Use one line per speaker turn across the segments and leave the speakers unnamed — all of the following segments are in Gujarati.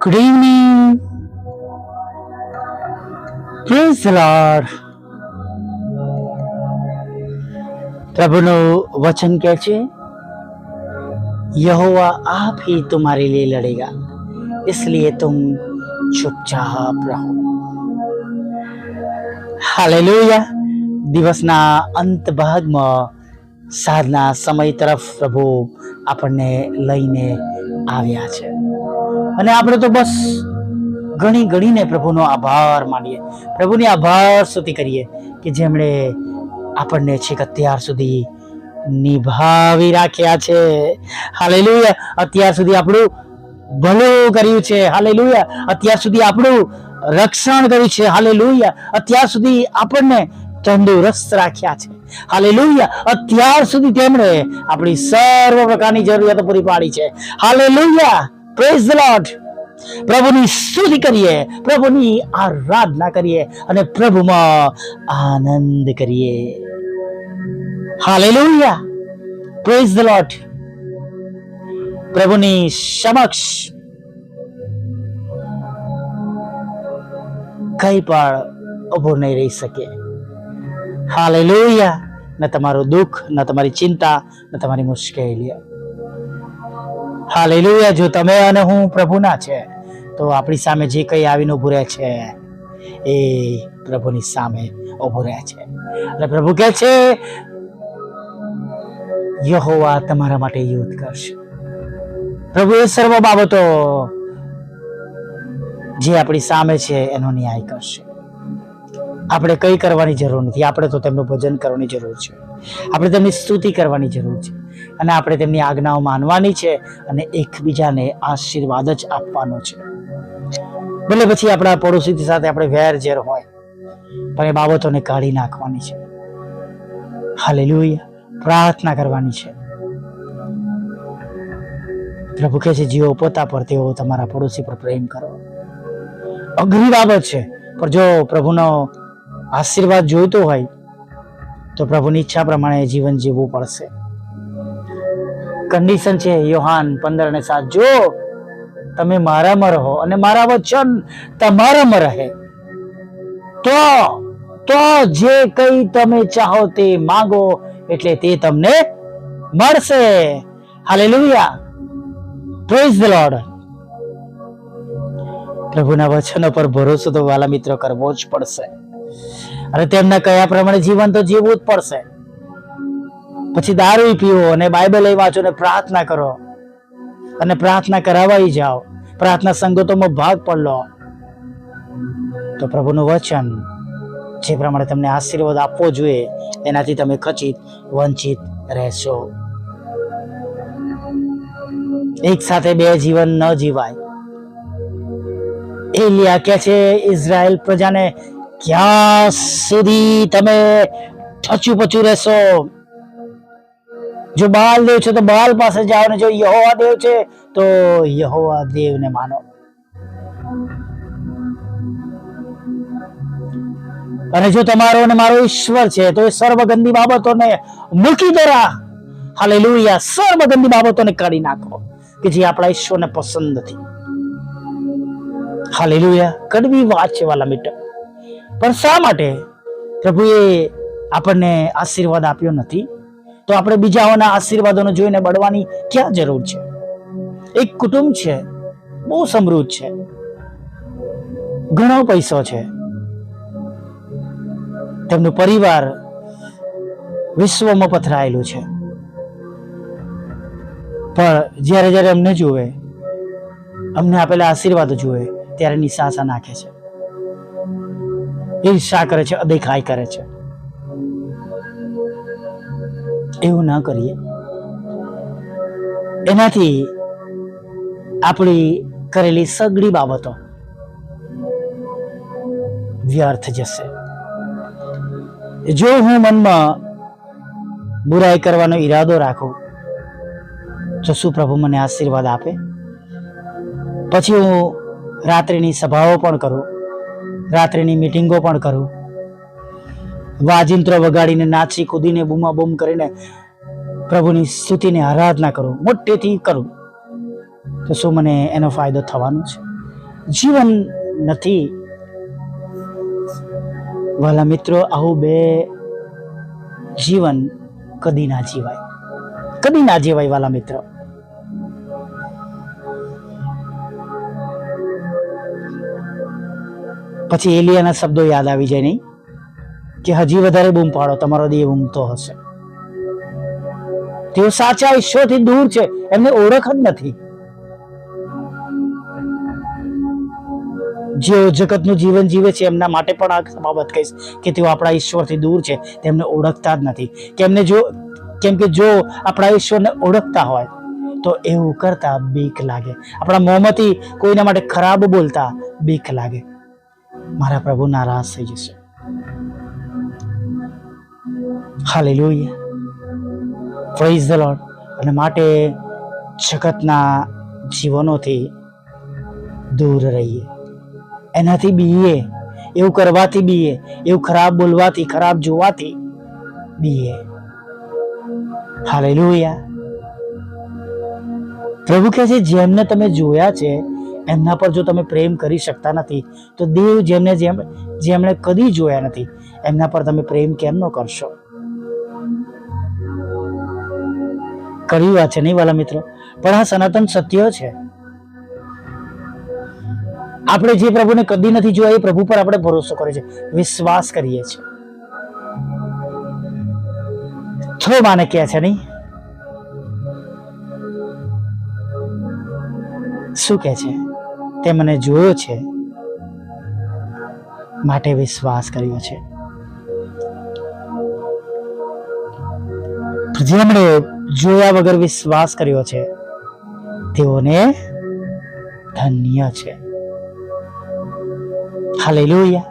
Good evening. Praise the Lord. प्रभुનું वचन क्या है? यहोवा आप ही तुम्हारे लिए लड़ेगा, इसलिए तुम चुपचाप रहो. હાલેલુયા. દિવસના અંત ભાગમાં સાંજના સમય તરફ પ્રભુ આપણને લઈને આવ્યા છે અને આપણે તો બસ ઘણી ઘણીને પ્રભુનો આભાર માનીએ, પ્રભુની આભાર સ્તુતિ કરીએ કે જેમણે આપણને છેક અત્યાર સુધી નિભાવી રાખ્યા છે. હાલેલુયા. અત્યાર સુધી આપણું ભલું કર્યું છે. હાલેલુયા. અત્યાર સુધી આપણું રક્ષણ કર્યું છે. હાલેલુયા. અત્યાર સુધી આપણને તંદુરસ્ત રાખ્યા છે. હાલેલુયા. અત્યાર સુધી તેમણે આપણી સર્વ પ્રકારની જરૂરિયાતો પૂરી પાડી છે. હાલેલુયા. Praise the lord. પ્રભુની સ્તુતિ કરીએ, પ્રભુની આરાધના કરીએ અને પ્રભુમાં આનંદ કરીએ. હાલેલુયા. Praise the lord. પ્રભુની સમક્ષ કઈ પણ ઉભો નહીં રહી શકે. હાલેલુયા. ન તમારું દુઃખ, ન તમારી ચિંતા, ન તમારી મુશ્કેલીઓ. હાલેલુયા. જો તમે અને હું પ્રભુના છે તો આપણી સામે જે કંઈ આવીને ઉભું રહે છે એ પ્રભુની સામે ઉભું રહે છે. અને પ્રભુ કહે છે યહોવા તમારા માટે યુદ્ધ કરશે. પ્રભુ એ સર્વ બાબતો જે આપણી સામે છે એનો ન્યાય કરશે. આપણે કંઈ કરવાની જરૂર નથી. આપણે તો તેમનું ભજન કરવાની જરૂર છે, આપણે તેમની સ્તુતિ કરવાની જરૂર છે અને આપણે તેમની આજ્ઞાઓ માનવાની છે અને એકબીજાને આશીર્વાદ જ આપવાનો છે. ભલે પછી આપણા પડોશી સાથે આપણે વેર ઝેર હોય પણ એ બાબતોને કાઢી નાખવાની છે. હાલેલુયા. પ્રાર્થના કરવાની છે. પ્રભુ કહે છે જેઓ પોતા પર તેઓ તમારા પડોશી પર પ્રેમ કરો. અઘરી બાબત છે પણ જો પ્રભુનો આશીર્વાદ જોઈતો હોય તો પ્રભુની ઈચ્છા પ્રમાણે જીવન જીવવું પડશે. કન્ડિશન છે યોહાન 15:7. જો તમે મારામાં રહો અને મારા વચન તમારામાં રહે તો જે કંઈ તમે ચાહો તે માંગો એટલે તે તમને મળશે. હાલેલુયા. Praise the lord. પ્રભુના વચનો પર ભરોસો તો વાલા મિત્રો કરવો જ પડશે અને તેમના કયા પ્રમાણે જીવન તો જીવવું જ પડશે. પછી દારૂ પીવો અને બાઇબલ વાંચો અને પ્રાર્થના કરો અને પ્રાર્થના કરાવાઈ જાઓ, પ્રાર્થના સંગતોમાં ભાગ પણ લો તો પ્રભુનું વચન જે પ્રમાણે તમને આશીર્વાદ આપવો જોઈએ એનાથી તમે ખચિત વંચિત રહેશો. એક સાથે બે જીવન ન જીવાય. એલિયા કહે છે ઇઝરાયલ પ્રજાને ક્યાં સુધી તમે ઠચું પચું રહેશો? જો બાલ દેવ છે તો બાલ પાસે જાઓ ને જો યહોવા દેવ છે તો યહોવા દેવને માનો. અને જો તમારો અને મારો ઈશ્વર છે તો એ સર્વગંદી બાબતોને મૂકી દેરા. હાલેલુયા. સર્વગંદી બાબતોને કાઢી નાખો કે જે આપણા ઈશ્વરને પસંદ નથી. હાલેલુયા. કડવી વાત છે વાલા મિત્ર, પણ શા માટે પ્રભુએ આપણને આશીર્વાદ આપ્યો નથી તો આપણે બીજાઓના આશીર્વાદોને જોઈને બળવાની ક્યાં જરૂર છે? એક કુટુંબ છે, બહુ સમૃદ્ધ છે, ઘણો પૈસો છે, તેમનું પરિવાર વિશ્વમાં પથરાયેલું છે, પણ જ્યારે જ્યારે અમને જુએ, અમને આપેલા આશીર્વાદો જુએ ત્યારે નિશાસા નાખે છે, ઈર્ષા કરે છે, અદેખાઈ કરે છે. એવું ના કરીએ. એનાથી આપણી કરેલી સગળી બાબતો વ્યર્થ જશે. જો હું મનમાં બુરાઈ કરવાનો ઈરાદો રાખું તો શું પ્રભુ મને આશીર્વાદ આપે? પછી હું રાત્રિની સભાઓ પણ કરું, રાત્રિની મીટિંગો પણ કરું, વાજિંત્રો વગાડીને નાચી કૂદીને બૂમા બૂમ કરીને પ્રભુની સ્તુતિને આરાધના કરું, મોટેથી કરું તો શું મને એનો ફાયદો થવાનો છે? જીવન નથી. વાલા મિત્રો, આવું બે જીવન કદી ના જીવાય, કદી ના જીવાય વાલા મિત્રો. પછી એલિયાના શબ્દો યાદ આવી જાય નહીં કે હજી વધારે બૂમ પાડો, તમારો દેહ ઊંઘતો હશે. તેઓ સાચા ઈશ્વરથી દૂર છે, એમને ઓળખ જ નથી. જેઓ જગતનું જીવન જીવે છે એમના માટે પણ આ બાબત કહીશ કે તેઓ આપણા ઈશ્વરથી દૂર છે, તેમને ઓળખતા જ નથી. કેમ કે જો આપણા ઈશ્વરને ઓળખતા હોય તો એવું કરતા બીક લાગે. આપણા મોંમાંથી કોઈના માટે ખરાબ બોલતા બીક લાગે. મારા પ્રભુ નારાજ થઈ જશે. Hallelujah, praise the lord. અને માટે જગતના જીવનોથી દૂર રહીએ, એનાથી બીએ, એવું કરવાથી બીએ, એવું ખરાબ બોલવાથી, ખરાબ જોવાથી બીએ. હાલેલુયા. પ્રભુ કહે છે જેમને તમે જોયા છે એમના પર જો તમે પ્રેમ કરી શકતા નથી તો દેવ જેમણે કદી જોયા નથી એમના પર તમે પ્રેમ કેમ ન કરશો? કડવી વાત છે નહીં વાલા મિત્રો, પણ આ સનાતન સત્ય છે. આપણે જે પ્રભુને કદી નથી જોયા એ પ્રભુ પર આપણે ભરોસો કરીએ છીએ, વિશ્વાસ કરીએ છીએ. છો માને કહે છે નહીં, શું કહે છે? તે મને જોયો છે માટે વિશ્વાસ કર્યો છે. જેમણે જોયા વગર વિશ્વાસ કર્યો છે તેઓને ધન્ય છે. Hallelujah,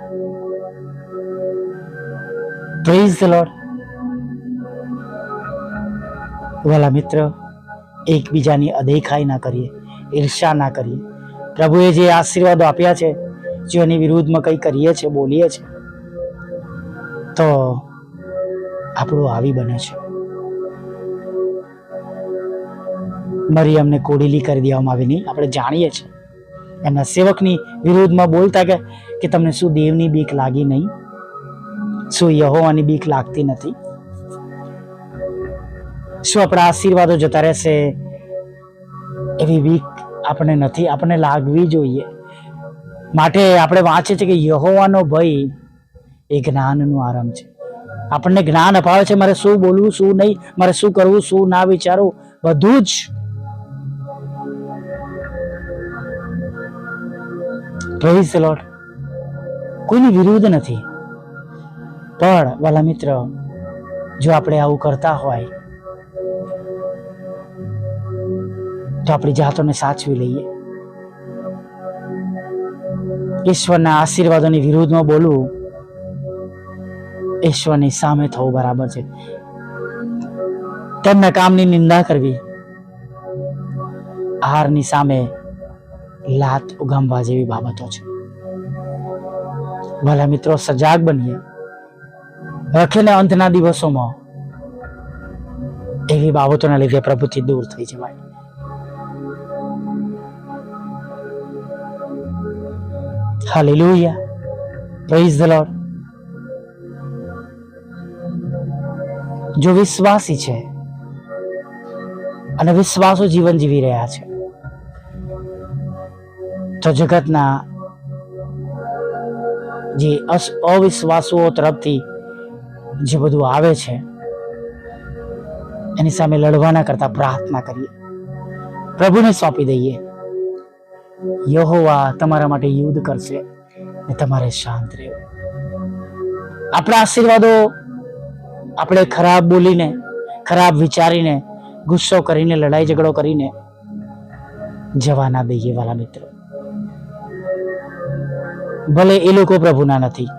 praise the lord. વાલા મિત્ર, એકબીજાની અદેખાઈ ના કરીએ, ઈર્ષા ના કરીએ. પ્રભુએ જે આશીર્વાદો આપ્યા છે, જેની વિરુદ્ધમાં કંઈ કરીએ છીએ, બોલીએ છીએ, તો આપણું આવી બને છે. મરિયમને કોડીલી કરી દેવામાં આવી નહીં, આપણે જાણીએ છીએ. એમના સેવકની વિરુદ્ધમાં બોલતા કે તમને શું દેવની બીક લાગી નહીં? શું યહોવાની બીક લાગતી નથી? શું આપણા આશીર્વાદો જતા રહેશે એવી બીક આપણે નથી? આપણને લાગવી જોઈએ. માટે આપણે વાંચીએ છીએ કે યહોવાનો ભય એ જ્ઞાનનું આરંભ છે. આપણને જ્ઞાન અપાવે છે મારે શું બોલવું, શું નહીં, મારે શું કરવું, શું ના વિચારવું, બધું જ. Praise the lord. કોઈની વિરુદ્ધ નથી, પણ વાલા મિત્ર, જો આપણે આવું કરતા હોય તો આપણી જાતોને સાચવી લઈએ. ઈશ્વરના આશીર્વાદોની વિરુદ્ધમાં બોલવું ઈશ્વરની સામે થવું બરાબર છે. તેમના કામની નિંદા કરવી આહારની સામે લાત ઉગામવા જેવી બાબતો છે. ભલા મિત્રો, સજાગ બનીએ. રખેને અંતના દિવસોમાં એવી બાબતોના લીધે પ્રભુથી દૂર થઈ જવાય. Hallelujah, praise the lord. જો વિશ્વાસી છે અને વિશ્વાસો જીવન જીવી રહ્યા છે તો જગતના જે અવિશ્વાસુઓ તરફથી જે બધું આવે છે એની સામે લડવાના કરતા પ્રાર્થના કરીએ, પ્રભુને સોંપી દઈએ. યહોવા તમારા માટે યુદ્ધ કરશે ને તમારે શાંત રહેવું. આપણા આશીર્વાદો આપણે ખરાબ બોલીને, ખરાબ વિચારીને, ગુસ્સો કરીને, લડાઈ ઝઘડો કરીને જવા ના દઈએ વાલા મિત્રો. ભલે એ લોકો પ્રભુના નથી,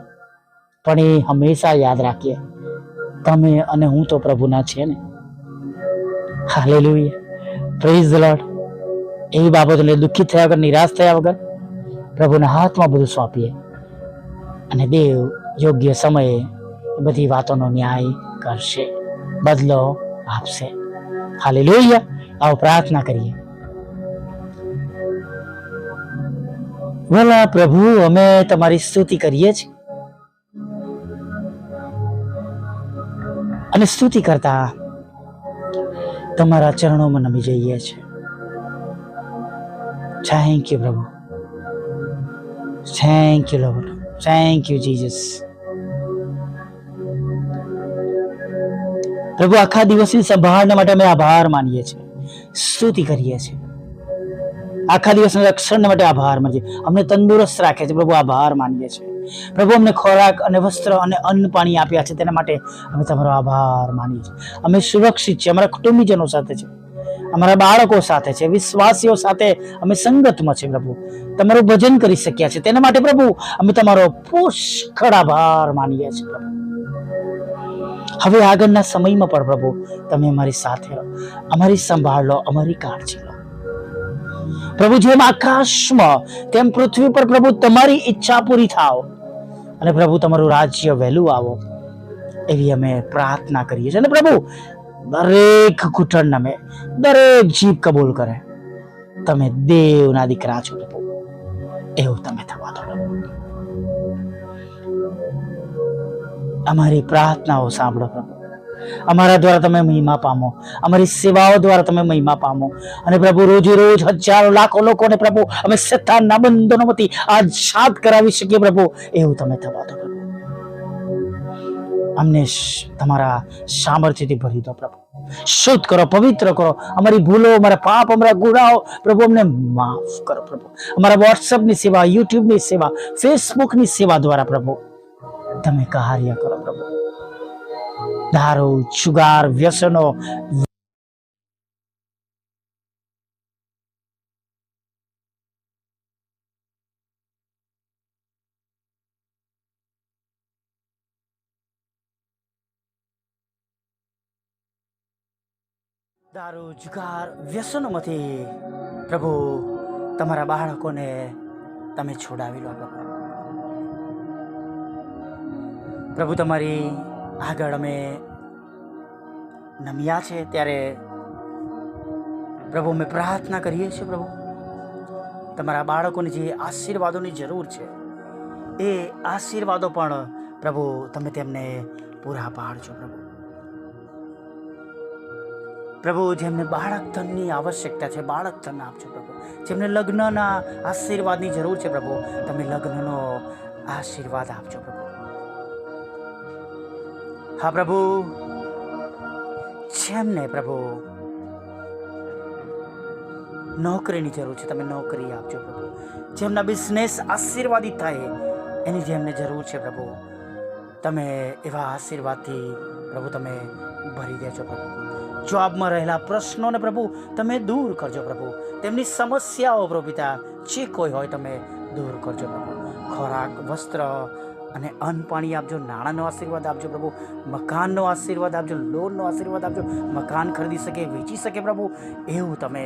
પણ એ હંમેશા યાદ રાખીએ તમે અને હું તો પ્રભુના છે ને. Hallelujah, praise the lord. એવી બાબતોને દુઃખિત થયા વગર, નિરાશ થયા વગર પ્રભુના હાથમાં બધું સોંપીએ અને દેવ યોગ્ય સમયે એ બધી વાતોનો ન્યાય કરશે, બદલો આપશે. હાલેલુયા. આવો પ્રાર્થના કરીએ. ભલા પ્રભુ, અમે તમારી સ્તુતિ કરીએ છીએ અને સ્તુતિ કરતા તમારા ચરણોમાં નમી જઈએ છીએ. થેન્ક યુ પ્રભુ, thank you lord, thank you Jesus. પ્રભુ, આખા દિવસની સંભાળને માટે અમે આભાર માનીએ છીએ, સ્તુતિ કરીએ છીએ. આખા દિવસના રક્ષણ માટે આભાર માનીએ, અમને તંદુરસ્ત રાખે છે પ્રભુ, આભાર માનીએ છીએ. પ્રભુ, અમને ખોરાક અને વસ્ત્ર અને અન્ન પાણી આપ્યા છે, તેના માટે અમે તમારો આભાર માનીએ છીએ. અમે સુરક્ષિત છીએ, અમારા કુટુંબીજનો સાથે છે, અમારા બાળકો સાથે છે, વિશ્વાસીઓ સાથે અમે સંગતમાં છે પ્રભુ. તમારું ભજન કરી શક્યા છે, તેના માટે પ્રભુ અમે તમારો પુષ્કળ આભાર માનીએ છીએ પ્રભુ. હવે આગળના સમયમાં પણ પ્રભુ તમે અમારી સાથે રહો, અમારી સંભાળ લો, અમારી કાળજી લો પ્રભુ. જેમ આકાશમાં તેમ પૃથ્વી પર પ્રભુ તમારી ઈચ્છા પૂરી થાવ અને પ્રભુ તમારું રાજ્ય વહેલું આવો, એવી અમે પ્રાર્થના કરીએ છીએ. અને પ્રભુ દરેક ઘૂંટણ નમે, દરેક જીભ કબૂલ કરે તમે દેવના દીકરા છો પ્રભુ, એવું તમે થવા દો. અમારી પ્રાર્થનાઓ સાંભળો પ્રભુ, અમારા દ્વારા તમે મહિમા પામો, અમારી સેવાઓ દ્વારા તમે મહિમા પામો. અને પ્રભુ રોજે રોજ હજારો લાખો લોકોને પ્રભુ અમે શૈતાનના બંધનોમાંથી આઝાદ કરાવી શકીએ પ્રભુ, એવું તમે થવા દો પ્રભુ. અમને તમારા સામર્થ્યથી ભરી દો પ્રભુ, શુદ્ધ કરો, પવિત્ર કરો. અમારી ભૂલો, અમારા પાપ, અમારા ગુનાઓ પ્રભુ અમને માફ કરો પ્રભુ. અમારા વોટ્સઅપની સેવા, યુટ્યુબની સેવા, ફેસબુકની સેવા દ્વારા પ્રભુ તમે કાર્ય કરો પ્રભુ. દારૂ, જુગાર, વ્યસનો, વ્યસનોમાંથી પ્રભુ તમારા બાળકોને તમે છોડાવી લો પ્રભુ. પ્રભુ તમારી આગળ અમે નમ્યા છે ત્યારે પ્રભુ અમે પ્રાર્થના કરીએ છીએ પ્રભુ, તમારા બાળકોને જે આશીર્વાદોની જરૂર છે એ આશીર્વાદો પણ પ્રભુ તમે તેમને પૂરા પાડજો પ્રભુ. પ્રભુ જેમને બાળક ધનની આવશ્યકતા છે, બાળક ધન આપજો પ્રભુ. જેમને લગ્નના આશીર્વાદની જરૂર છે પ્રભુ, તમે લગ્નનો આશીર્વાદ આપજો પ્રભુ. હા પ્રભુ, જેમને પ્રભુ નોકરીની જરૂર છે, તમે નોકરી આપજો પ્રભુ. જેમના બિઝનેસ આશીર્વાદિત થાય એની જેમને જરૂર છે પ્રભુ, તમે એવા આશીર્વાદથી પ્રભુ તમે ભરી દેજો પ્રભુ. જોબમાં રહેલા પ્રશ્નોને પ્રભુ તમે દૂર કરજો પ્રભુ. તેમની સમસ્યાઓ પ્રભુ પિતા જે કોઈ હોય તમે દૂર કરજો પ્રભુ. ખોરાક, વસ્ત્ર અને અન્ન પાણી આપજો, નાણાંનો આશીર્વાદ આપજો પ્રભુ, મકાનનો આશીર્વાદ આપજો, લોનનો આશીર્વાદ આપજો, મકાન ખરીદી શકે, વેચી શકે પ્રભુ, એવું તમે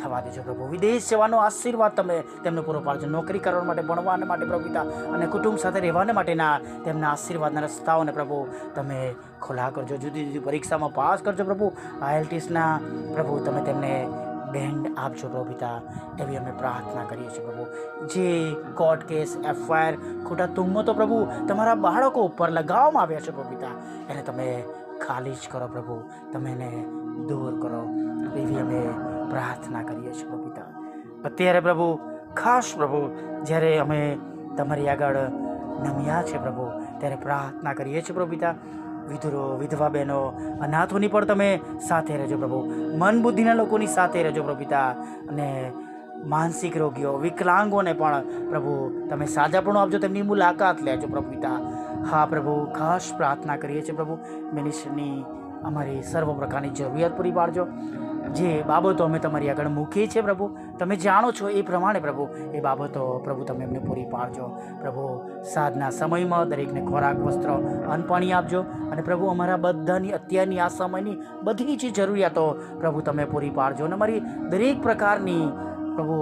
થવા દેજો પ્રભુ. વિદેશ જવાનો આશીર્વાદ તમે તેમને પૂરો પાડજો. નોકરી કરવા માટે, ભણવા માટે પ્રભુ પિતા અને કુટુંબ સાથે રહેવાને માટેના તેમના આશીર્વાદના રસ્તાઓને પ્રભુ તમે ખુલ્લા કરજો. જુદી જુદી પરીક્ષામાં પાસ કરજો પ્રભુ. IELTSના પ્રભુ તમે તેમને બેન્ડ આપજો પ્રભુ પિતા, એવી અમે પ્રાર્થના કરીએ છીએ પ્રભુ. જે કોર્ટ કેસ, FIR, ખોટા તુમ્મતો પ્રભુ તમારા બાળકો ઉપર લગાવવામાં આવ્યા છે પ્રભુ પિતા, એને તમે ખાલી જ કરો પ્રભુ, તમે એને દૂર કરો, એવી અમે પ્રાર્થના કરીએ છીએ પ્રભુ પિતા. અત્યારે પ્રભુ ખાસ પ્રભુ જ્યારે અમે તમારી આગળ નમ્યા છે પ્રભુ, ત્યારે પ્રાર્થના કરીએ છીએ પ્રભુ પિતા. વિધુરો, વિધવા બહેનો, અનાથોની પણ તમે સાથે રહેજો પ્રભુ. મન બુદ્ધિના લોકોની સાથે રહેજો પ્રભુ પિતા. અને માનસિક રોગીઓ, વિકલાંગોને પણ પ્રભુ તમે સાજાપણું આપજો, તેમની મુલાકાત લેજો પ્રભુ પિતા. હા પ્રભુ, ખાસ પ્રાર્થના કરીએ છીએ પ્રભુ, મિનિસ્ટ્રીની અમારી સર્વ પ્રકારની જરૂરિયાત પૂરી પાડજો. જે બાબતો અમે તમારી આગળ મૂકીએ છીએ પ્રભુ, તમે જાણો છો એ પ્રમાણે પ્રભુ એ બાબતો પ્રભુ તમે એમને પૂરી પાડજો પ્રભુ. સાંજના સમયમાં દરેકને ખોરાક, વસ્ત્ર, અન્ન પાણી આપજો. અને પ્રભુ અમારા બધાની અત્યારની આ સમયની બધી જ જરૂરિયાતો પ્રભુ તમે પૂરી પાડજો. અને અમારી દરેક પ્રકારની પ્રભુ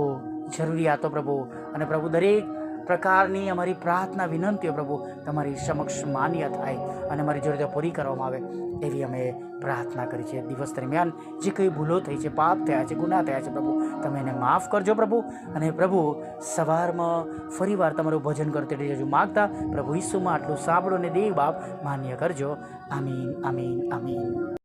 જરૂરિયાતો પ્રભુ, અને પ્રભુ દરેક પ્રકારની અમારી પ્રાર્થના વિનંતીઓ પ્રભુ તમારી સમક્ષ માન્ય થાય અને અમારી જરૂરિયાતો પૂરી કરવામાં આવે એવી અમે પ્રાર્થના કરી છે. દિવસ દરમિયાન જે કંઈ ભૂલો થઈ છે, પાપ થયા છે, ગુનાહ થયા છે પ્રભુ, તમે એને માફ કરજો પ્રભુ. અને પ્રભુ સવારમાં ફરીવાર તમારું ભજન કરતી રહેજો માગતા પ્રભુ ઈસુમાં આટલું સાંભળો ને દેવ બાપ માન્ય કરજો. આમીન, આમીન, આમીન.